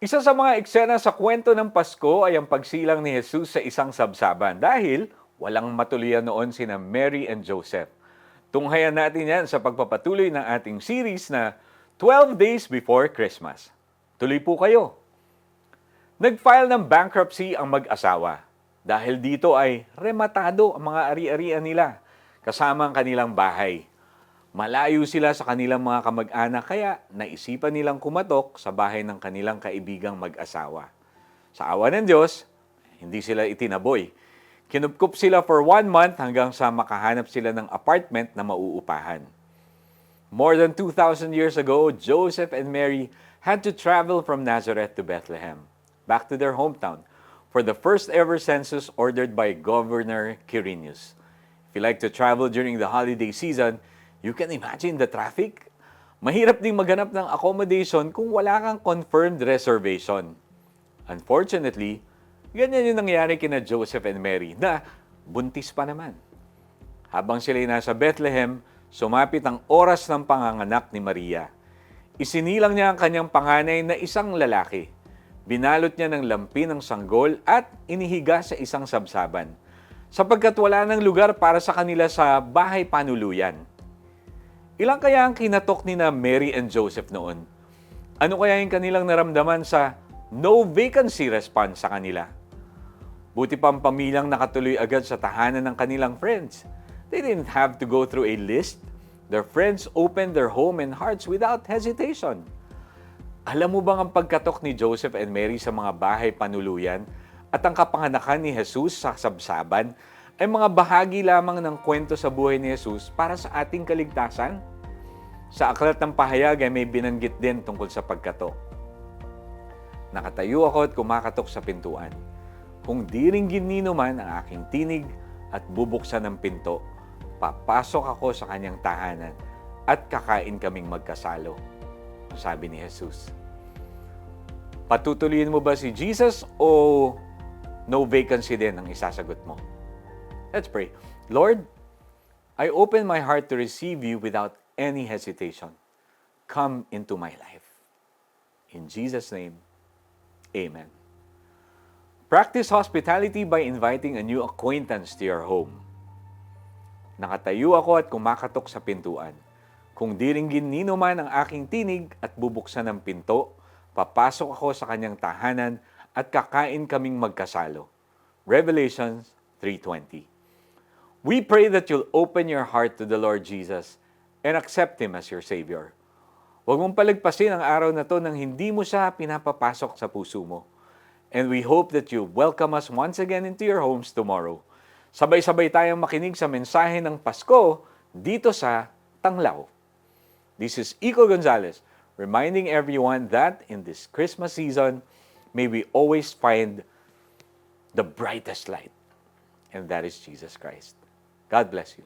Isa sa mga eksena sa kwento ng Pasko ay ang pagsilang ni Jesus sa isang sabsaban dahil walang matuluyan noon sina Mary and Joseph. Tunghayan natin yan sa pagpapatuloy ng ating series na 12 Days Before Christmas. Tuloy po kayo! Nag-file ng bankruptcy ang mag-asawa. Dahil dito ay rematado ang mga ari-arian nila kasama ang kanilang bahay. Malayo sila sa kanilang mga kamag-anak kaya naisipan nilang kumatok sa bahay ng kanilang kaibigang mag-asawa. Sa awa ng Diyos, hindi sila itinaboy. Kinupkup sila for 1 month hanggang sa makahanap sila ng apartment na mauupahan. More than 2,000 years ago, Joseph and Mary had to travel from Nazareth to Bethlehem, back to their hometown, for the first ever census ordered by Governor Quirinius. If you like to travel during the holiday season, you can imagine the traffic. Mahirap ding maghanap ng accommodation kung wala kang confirmed reservation. Unfortunately, ganyan yung nangyari kina Joseph and Mary na buntis pa naman. Habang sila'y nasa Bethlehem, sumapit ang oras ng panganganak ni Maria. Isinilang niya ang kanyang panganay na isang lalaki. Binalot niya ng lampi ng sanggol at inihiga sa isang sabsaban, sapagkat wala ng lugar para sa kanila sa bahay panuluyan. Ilang kaya ang kinatok ni na Mary and Joseph noon? Ano kaya yung kanilang naramdaman sa no vacancy response sa kanila? Buti pa ang pamilyang nakatuloy agad sa tahanan ng kanilang friends. They didn't have to go through a list. Their friends opened their home and hearts without hesitation. Alam mo bang ang pagkatok ni Joseph and Mary sa mga bahay panuluyan at ang kapanganakan ni Jesus sa sabsaban ay mga bahagi lamang ng kwento sa buhay ni Jesus para sa ating kaligtasan? Sa aklat ng pahayag ay may binanggit din tungkol sa pagkatok. Nakatayo ako at kumakatok sa pintuan. Kung diringgin nino man ang aking tinig at bubuksan ng pinto, papasok ako sa kanyang tahanan at kakain kaming magkasalo. Sabi ni Jesus. Patutuloyin mo ba si Jesus o no vacancy din ang isasagot mo? Let's pray. Lord, I open my heart to receive you without any hesitation. Come into my life. In Jesus' name, Amen. Practice hospitality by inviting a new acquaintance to your home. Nakatayo ako at kumakatok sa pintuan. Kung diringgin nino man ang aking tinig at bubuksan ng pinto, papasok ako sa kanyang tahanan at kakain kaming magkasalo. Revelation 3:20. We pray that you'll open your heart to the Lord Jesus and accept Him as your Savior. Huwag mong palagpasin ang araw na to nang hindi mo siya pinapapasok sa puso mo. And we hope that you welcome us once again into your homes tomorrow. Sabay-sabay tayong makinig sa mensahe ng Pasko dito sa Tanglaw. This is Iko Gonzalez, reminding everyone that in this Christmas season, may we always find the brightest light. And that is Jesus Christ. God bless you.